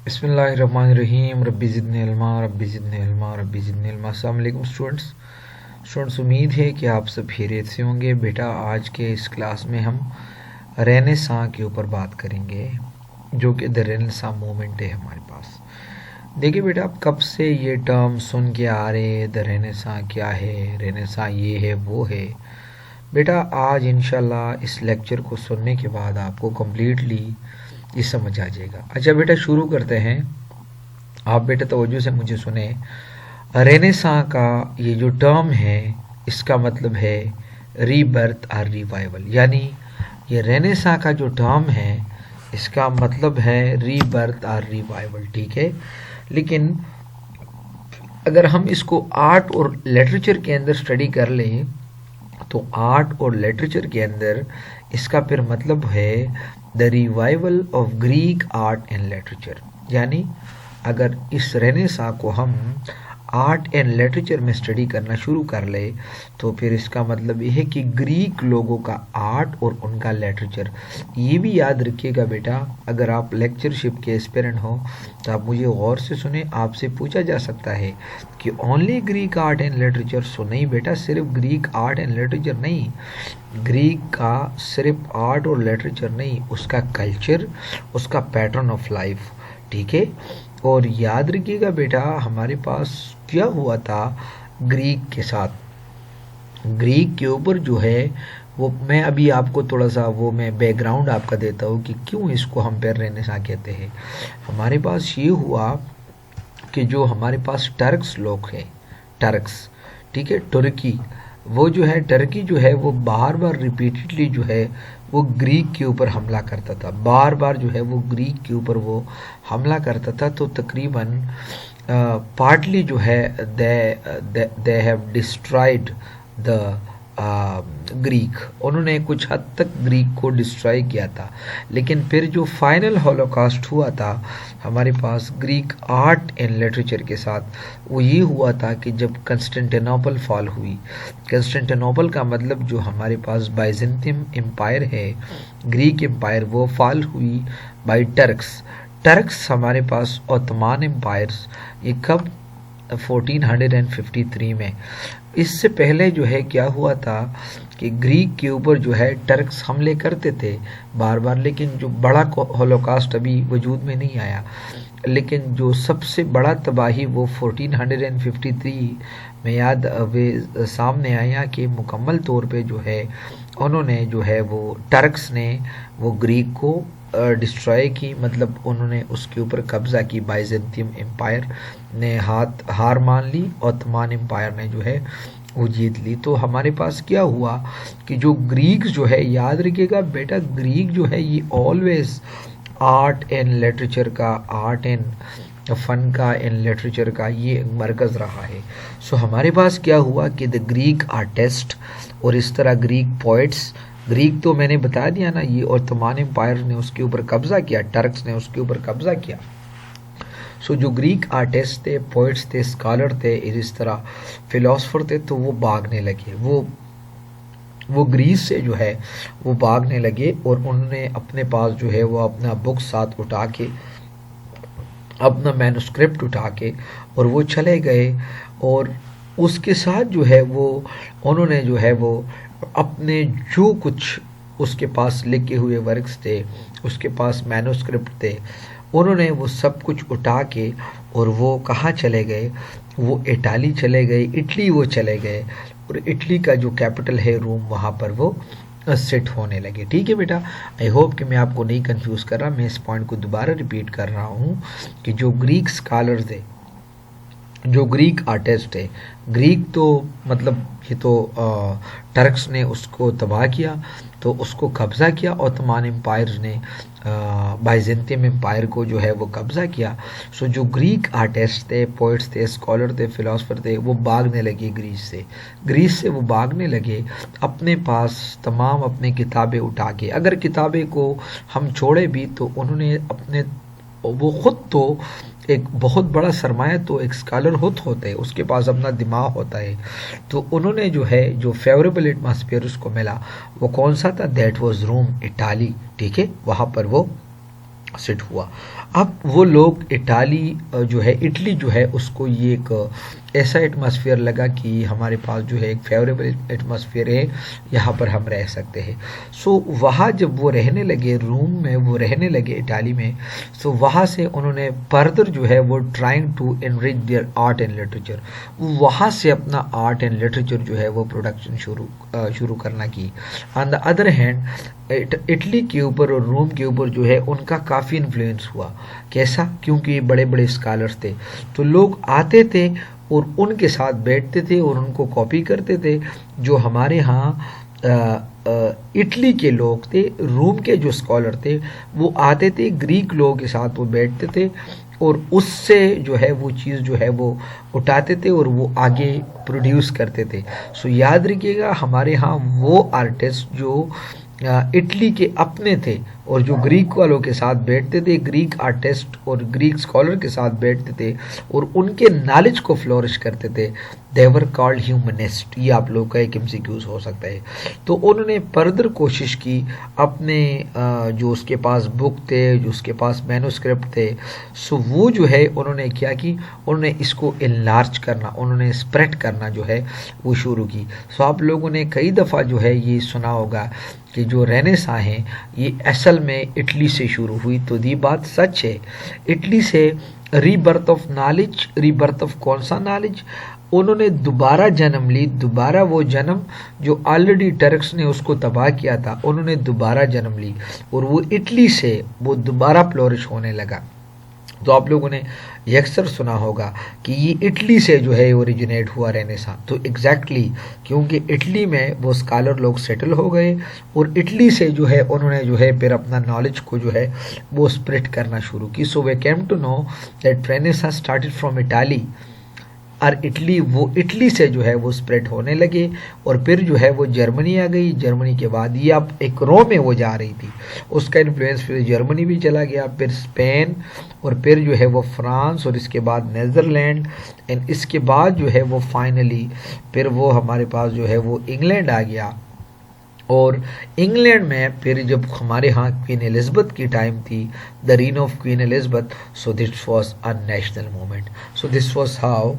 بسم اللہ الرحمن الرحیم ربی زدنی علما ربی زدنی علما ربی زدنی علما۔ السلام علیکم اسٹوڈنٹس، امید ہے کہ آپ سب خیریت سے ہوں گے۔ بیٹا آج کے اس کلاس میں ہم رینیساں کے اوپر بات کریں گے، جو کہ دا رینیساں موومنٹ ہے ہمارے پاس۔ دیکھیں بیٹا، آپ کب سے یہ ٹرم سن کے آ رہے ہیں، دا رینیساں کیا ہے، رینیساں یہ ہے وہ ہے۔ بیٹا آج انشاءاللہ اس لیکچر کو سننے کے بعد آپ کو کمپلیٹلی یہ سمجھ آ جائے گا۔ اچھا بیٹا شروع کرتے ہیں۔ آپ بیٹا توجہ سے مجھے سنیں۔ رینیساں کا یہ جو ٹرم ہے، اس کا مطلب ہے ری برتھ اور ریوائول، یعنی یہ رینیساں کا جو ٹرم ہے اس کا مطلب ہے ری برتھ اور ریوائول، ٹھیک ہے۔ لیکن اگر ہم اس کو آرٹ اور لٹریچر کے اندر اسٹڈی کر لیں تو آرٹ اور لٹریچر کے اندر اس کا پھر مطلب ہے the revival of Greek art and literature, یعنی اگر اس رینیساں کو ہم آرٹ اینڈ لٹریچر میں اسٹڈی کرنا شروع کر لے تو پھر اس کا مطلب یہ ہے کہ گریک لوگوں کا آرٹ اور ان کا لٹریچر۔ یہ بھی یاد رکھیے گا بیٹا، اگر آپ لیکچرشپ کے اسپیرنٹ ہوں تو آپ مجھے غور سے سنیں۔ آپ سے پوچھا جا سکتا ہے کہ only Greek art and literature? So نہیں بیٹا، صرف گریک آرٹ اینڈ لٹریچر نہیں، گریک کا صرف آرٹ اور لٹریچر نہیں، اس کا کلچر، اس کا پیٹرن آف لائف، ٹھیک ہے۔ اور یاد رکھیے گا بیٹا، ہمارے پاس کیا ہوا تھا گریک کے ساتھ، گریک کے اوپر جو ہے وہ میں ابھی آپ کو تھوڑا سا وہ میں بیک گراؤنڈ آپ کا دیتا ہوں کہ کیوں اس کو ہم پھر رینیساں کہتے ہیں۔ ہمارے پاس یہ ہوا کہ جو ہمارے پاس ٹرکس لوگ ہیں، ٹرکس، ٹھیک ہے، ترکی، وہ جو ہے ٹرکی جو ہے وہ بار بار ریپیٹڈلی جو ہے وہ گریک کے اوپر حملہ کرتا تھا، بار بار جو ہے وہ گریک کے اوپر وہ حملہ کرتا تھا۔ تو تقریباً پارٹلی جو ہے they have destroyed the Greek, انہوں نے کچھ حد تک گریک کو ڈسٹرائی کیا تھا۔ لیکن پھر جو فائنل ہولوکاسٹ ہوا تھا ہمارے پاس گریک آرٹ اینڈ لٹریچر کے ساتھ، وہ یہ ہوا تھا کہ جب کنسٹنٹینوپل فال ہوئی۔ کنسٹنٹینوپل کا مطلب جو ہمارے پاس بائزنٹیم امپائر ہے، گریک امپائر، وہ فال ہوئی بائی ٹرکس۔ ٹرکس ہمارے پاس عثمان امپائرز، یہ کب؟ 1453 میں۔ اس سے پہلے جو ہے کیا ہوا تھا کہ گریک کے اوپر جو ہے ٹرکس حملے کرتے تھے بار بار، لیکن جو بڑا ہولوکاسٹ ابھی وجود میں نہیں آیا، لیکن جو سب سے بڑا تباہی وہ 1453 میں یاد سامنے آیا کہ مکمل طور پہ جو ہے انہوں نے جو ہے وہ ٹرکس نے وہ گریک کو ڈسٹرائے کی، مطلب انہوں نے اس کے اوپر قبضہ کی۔ بائزنٹیم امپائر نے ہار مان لی، عثمان امپائر نے جو ہے وہ جیت لی۔ تو ہمارے پاس کیا ہوا کہ جو گریک جو ہے، یاد رکھیے گا بیٹا، گریک جو ہے یہ آلویز آرٹ اینڈ لٹریچر کا، آرٹ اینڈ فن کا، اینڈ لٹریچر کا یہ مرکز رہا ہے۔ سو ہمارے پاس کیا ہوا کہ دا گریک آرٹسٹ اور اس طرح گریک پوئٹس، گریک تو میں نے بتا دیا نا، یہ عثمان امپائر نے اس کے اوپر قبضہ کیا، ٹرکس نے اس کے اوپر قبضہ کیا۔ سو جو گریک آرٹسٹ تھے، پوئٹس تھے، اسکالر تھے، اس طرح فلاسفر تھے، تو وہ بھاگنے لگے، وہ گریس سے جو ہے وہ بھاگنے لگے، اور انہوں نے اپنے پاس جو ہے وہ اپنا بک ساتھ اٹھا کے، اپنا مینوسکرپٹ اٹھا کے، اور وہ چلے گئے، اور اس کے ساتھ جو ہے وہ انہوں نے جو ہے وہ اپنے جو کچھ اس کے پاس لکھے ہوئے ورکس تھے، اس کے پاس مینوسکرپٹ تھے، انہوں نے وہ سب کچھ اٹھا کے، اور وہ کہاں چلے گئے؟ وہ اٹالی چلے گئے، اٹلی وہ چلے گئے، اور اٹلی کا جو کیپٹل ہے روم، وہاں پر وہ سیٹ ہونے لگے۔ ٹھیک ہے بیٹا، آئی ہوپ کہ میں آپ کو نہیں کنفیوز کر رہا، میں اس پوائنٹ کو دوبارہ ریپیٹ کر رہا ہوں کہ جو گریک اسکالرز تھے، جو گریک آرٹسٹ ہے، گریک تو مطلب یہ تو ٹرکس نے اس کو تباہ کیا، تو اس کو قبضہ کیا، عثمان امپائر نے بائزنٹیم امپائر کو جو ہے وہ قبضہ کیا۔ سو جو گریک آرٹسٹ تھے، پوئٹس تھے، اسکالر تھے، فلاسفر تھے، وہ بھاگنے لگے گریس سے وہ بھاگنے لگے اپنے پاس تمام اپنے کتابیں اٹھا کے۔ اگر کتابیں کو ہم چھوڑے بھی تو انہوں نے اپنے، وہ خود تو ایک بہت بڑا سرمایہ تو ایک اسکالر ہوتا ہے، اس کے پاس اپنا دماغ ہوتا ہے، تو انہوں نے جو ہے جو فیوریبل ایٹماسفیئر اس کو ملا وہ کون سا تھا؟ دیٹ واز روم، اٹالی، ٹھیک ہے، وہاں پر وہ سیٹ ہوا۔ اب وہ لوگ اٹلی جو ہے اس کو یہ ایک ایسا ایٹماسفیئر لگا کہ ہمارے پاس جو ہے ایک فیوریبل ایٹماسفیئر ہے، یہاں پر ہم رہ سکتے ہیں. سو وہاں جب وہ رہنے لگے، روم میں وہ رہنے لگے اٹلی میں، سو وہاں سے انہوں نے فردر جو ہے وہ trying to enrich their art and literature, وہاں سے اپنا آرٹ اینڈ لٹریچر جو ہے وہ پروڈکشن شروع کرنا کی. آن دا ادر ہینڈ اٹلی کے اوپر اور روم کے اوپر جو ہے ان کا کافی انفلوئنس ہوا. کیسا؟ کیونکہ یہ بڑے بڑے اسکالرس تھے، تو لوگ آتے تھے اور ان کے ساتھ بیٹھتے تھے اور ان کو کاپی کرتے تھے. جو ہمارے ہاں اٹلی کے لوگ تھے، روم کے جو اسکالر تھے، وہ آتے تھے گریک لوگوں کے ساتھ، وہ بیٹھتے تھے اور اس سے جو ہے وہ چیز جو ہے وہ اٹھاتے تھے اور وہ آگے پروڈیوس کرتے تھے. سو یاد رکھیے گا، ہمارے ہاں وہ آرٹسٹ جو اٹلی کے اپنے تھے اور جو گریک والوں کے ساتھ بیٹھتے تھے، گریک آرٹسٹ اور گریک اسکالر کے ساتھ بیٹھتے تھے اور ان کے نالج کو فلورش کرتے تھے، دیور کالڈ ہیومنسٹ. یہ آپ لوگ کا ایک MCQs ہو سکتا ہے. تو انہوں نے فردر کوشش کی اپنے جو اس کے پاس بک تھے، جو اس کے پاس مینوسکرپٹ تھے، سو وہ جو ہے انہوں نے کیا کی، انہوں نے اس کو انلارج کرنا، انہوں نے اسپریڈ کرنا جو ہے وہ شروع کی. سو آپ لوگوں نے کئی دفعہ جو ہے یہ سنا ہوگا کہ جو رینیساں ہیں یہ اصل میں اٹلی سے شروع ہوئی. تو یہ بات سچ ہے، اٹلی سے rebirth of knowledge, rebirth of کون سا نالج؟ انہوں نے دوبارہ جنم لی، دوبارہ وہ جنم جو آلریڈی ٹرکس نے اس کو تباہ کیا تھا، انہوں نے دوبارہ جنم لی اور وہ اٹلی سے وہ دوبارہ فلورش ہونے لگا. تو آپ لوگوں نے یہ اکثر سنا ہوگا کہ یہ اٹلی سے جو ہے اوریجنیٹ ہوا رینیساں. تو ایگزیکٹلی کیونکہ اٹلی میں وہ اسکالر لوگ سیٹل ہو گئے اور اٹلی سے جو ہے انہوں نے جو ہے پھر اپنا نالج کو جو ہے وہ اسپریڈ کرنا شروع کی. So we came to know that renaissance started from Italy, اور وہ اٹلی سے جو ہے وہ اسپریڈ ہونے لگے اور پھر جو ہے وہ جرمنی آ گئی. جرمنی کے بعد یہ اب ایک رو میں وہ جا رہی تھی، اس کا انفلوئنس پھر جرمنی بھی چلا گیا، پھر اسپین اور پھر جو ہے وہ فرانس اور اس کے بعد نیدرلینڈ، اینڈ اس کے بعد جو ہے وہ فائنلی پھر وہ ہمارے پاس جو ہے وہ انگلینڈ آ گیا. اور انگلینڈ میں پھر جب ہمارے ہاں کوئین الزبتھ کی ٹائم تھی، the reign of Queen Elizabeth, so this was a national movement. So this was how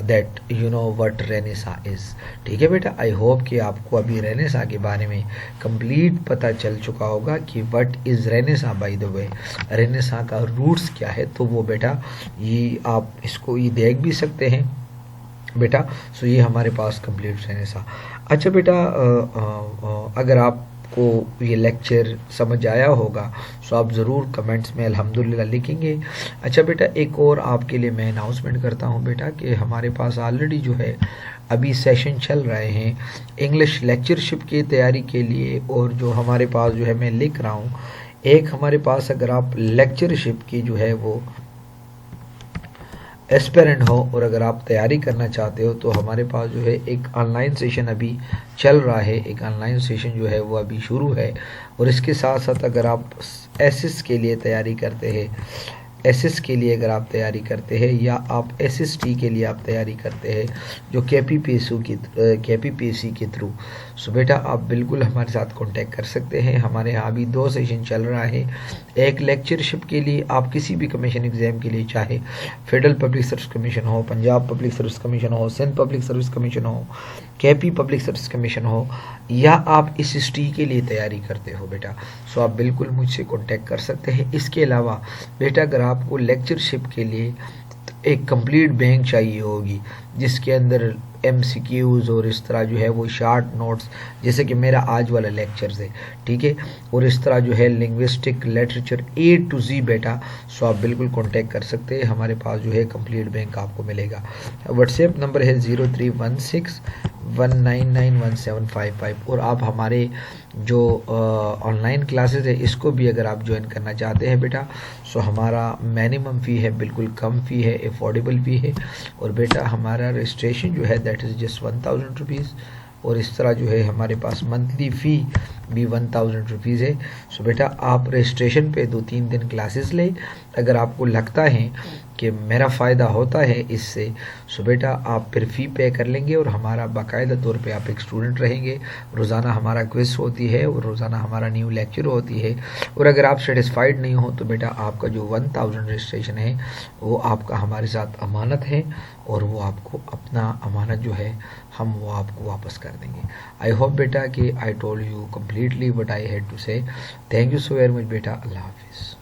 that you know what renaissance is. ٹھیک ہے بیٹا، آئی ہوپ کہ آپ کو ابھی رینیساں کے بارے میں کمپلیٹ پتہ چل چکا ہوگا کہ وٹ از رینیساں. بائی دا وے رینیساں کا روٹس کیا ہے، تو وہ بیٹا یہ آپ اس کو یہ دیکھ بھی سکتے ہیں بیٹا. سو یہ ہمارے پاس کمپلیٹ رینیساں. اچھا بیٹا، اگر آپ کو یہ لیکچر سمجھ آیا ہوگا سو آپ ضرور کمنٹس میں الحمدللہ لکھیں گے. اچھا بیٹا، ایک اور آپ کے لیے میں اناؤنسمنٹ کرتا ہوں بیٹا کہ ہمارے پاس آلریڈی جو ہے ابھی سیشن چل رہے ہیں انگلش لیکچرشپ کی تیاری کے لیے، اور جو ہمارے پاس جو ہے میں لکھ رہا ہوں ایک ہمارے پاس اگر آپ لیکچرشپ کی جو ہے وہ ایسپیرنٹ ہو اور اگر آپ تیاری کرنا چاہتے ہو تو ہمارے پاس جو ہے ایک آن لائن سیشن ابھی چل رہا ہے. ایک آن لائن سیشن جو ہے وہ ابھی شروع ہے، اور اس کے ساتھ ساتھ اگر آپ ایسس کے لیے تیاری کرتے ہیں، ایسس کے لیے اگر آپ تیاری کرتے ہیں یا آپ SST کے لیے آپ تیاری کرتے ہیں جو KPPSC کے تھرو، سو بیٹا آپ بالکل ہمارے ساتھ کانٹیکٹ کر سکتے ہیں. ہمارے یہاں ابھی 2 سیشن چل رہا ہے. ایک لیکچرشپ کے لیے آپ کسی بھی کمیشن ایگزام کے لیے، چاہے فیڈرل پبلک سروس کمیشن ہو، پنجاب پبلک سروس کمیشن ہو، سندھ پبلک سروس کمیشن ہو، KP پبلک سروس کمیشن ہو، یا آپ SST کے لیے تیاری کرتے ہو بیٹا، سو آپ بالکل مجھ سے کانٹیکٹ کر سکتے ہیں. اس کے علاوہ بیٹا اگر آپ کو لیکچرشپ کے لیے ایک کمپلیٹ بینک چاہیے ہوگی جس کے اندر MCQs اور اس طرح جو ہے وہ شارٹ نوٹس، جیسے کہ میرا آج والا لیکچرز ہے، ٹھیک ہے، اور اس طرح جو ہے linguistic literature A to Z بیٹا، سو آپ بالکل کانٹیکٹ کر سکتے ہیں. ہمارے پاس جو ہے کمپلیٹ بینک آپ کو ملے گا. واٹس ایپ نمبر ہے 0316199155، اور آپ ہمارے جو آن لائن کلاسز ہے اس کو بھی اگر آپ جوائن کرنا چاہتے ہیں بیٹا، سو ہمارا مینیمم فی ہے، بالکل کم فی ہے، افورڈیبل فی ہے، اور بیٹا ہمارا رجسٹریشن جو ہے دیٹ از جسٹ 1000 روپیز، اور اس طرح جو ہے ہمارے پاس منتھلی فی بھی 1000 روپیز ہے. سو بیٹا آپ رجسٹریشن پہ 2-3 دن کلاسز لیں. اگر آپ کو لگتا ہے کہ میرا فائدہ ہوتا ہے اس سے، سو بیٹا آپ پھر فی پے کر لیں گے اور ہمارا باقاعدہ طور پہ آپ ایک اسٹوڈنٹ رہیں گے. روزانہ ہمارا کوئز ہوتی ہے اور روزانہ ہمارا نیو لیکچر ہوتی ہے. اور اگر آپ سیٹسفائیڈ نہیں ہو تو بیٹا آپ کا جو 1000 رجسٹریشن ہے وہ آپ کا ہمارے ساتھ امانت ہے، اور وہ آپ کو اپنا امانت جو ہے ہم وہ آپ کو واپس کر دیں گے. آئی ہوپ بیٹا کہ I told you completely what I had to say. Thank you so very much بیٹا. اللہ حافظ.